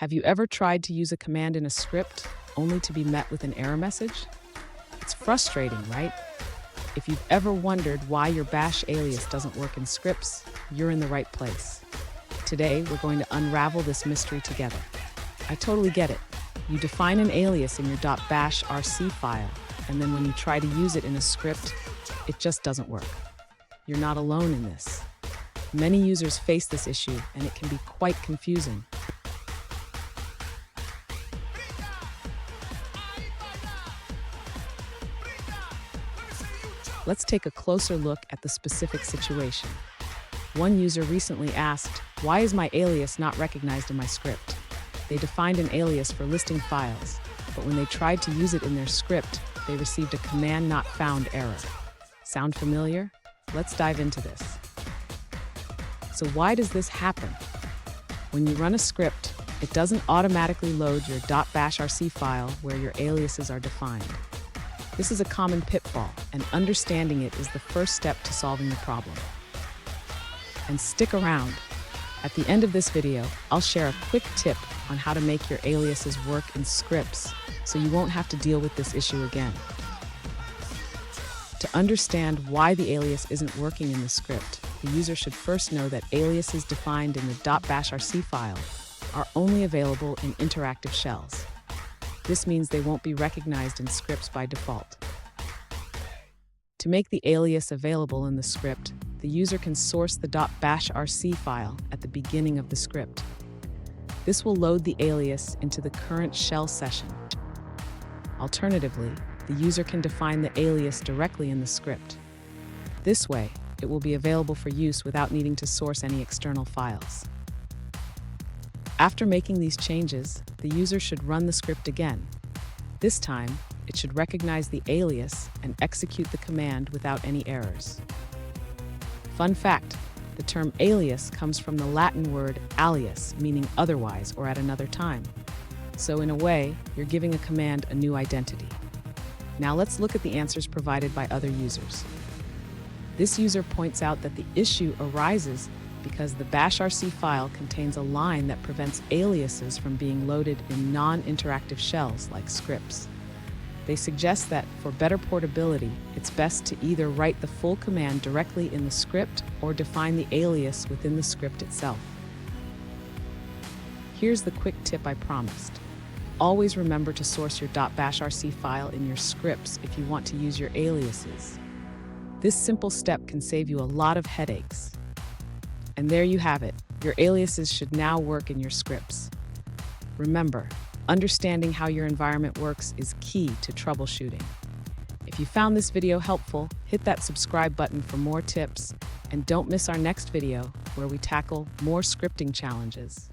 Have you ever tried to use a command in a script only to be met with an error message? It's frustrating, right? If you've ever wondered why your bash alias doesn't work in scripts, you're in the right place. Today, we're going to unravel this mystery together. I totally get it. You define an alias in your .bash rc file, and then when you try to use it in a script, it just doesn't work. You're not alone in this. Many users face this issue, and it can be quite confusing. Let's take a closer look at the specific situation. One user recently asked, "Why is my alias not recognized in my script?" They defined an alias for listing files, but when they tried to use it in their script, they received a command not found error. Sound familiar? Let's dive into this. So why does this happen? When you run a script, it doesn't automatically load your .bash rc file where your aliases are defined. This is a common pitfall, and understanding it is the first step to solving the problem. And stick around. At the end of this video, I'll share a quick tip on how to make your aliases work in scripts so you won't have to deal with this issue again. To understand why the alias isn't working in the script, the user should first know that aliases defined in the .bash rc file are only available in interactive shells. This means they won't be recognized in scripts by default. To make the alias available in the script, the user can source the .bash rc file at the beginning of the script. This will load the alias into the current shell session. Alternatively, the user can define the alias directly in the script. This way, it will be available for use without needing to source any external files. After making these changes, the user should run the script again. This time, it should recognize the alias and execute the command without any errors. Fun fact, the term alias comes from the Latin word alias, meaning otherwise or at another time. So in a way, you're giving a command a new identity. Now let's look at the answers provided by other users. This user points out that the issue arises because the bash rc file contains a line that prevents aliases from being loaded in non-interactive shells like scripts. They suggest that, for better portability, it's best to either write the full command directly in the script or define the alias within the script itself. Here's the quick tip I promised. Always remember to source your .bash rc file in your scripts if you want to use your aliases. This simple step can save you a lot of headaches. And there you have it. Your aliases should now work in your scripts. Remember, understanding how your environment works is key to troubleshooting. If you found this video helpful, hit that subscribe button for more tips, and don't miss our next video where we tackle more scripting challenges.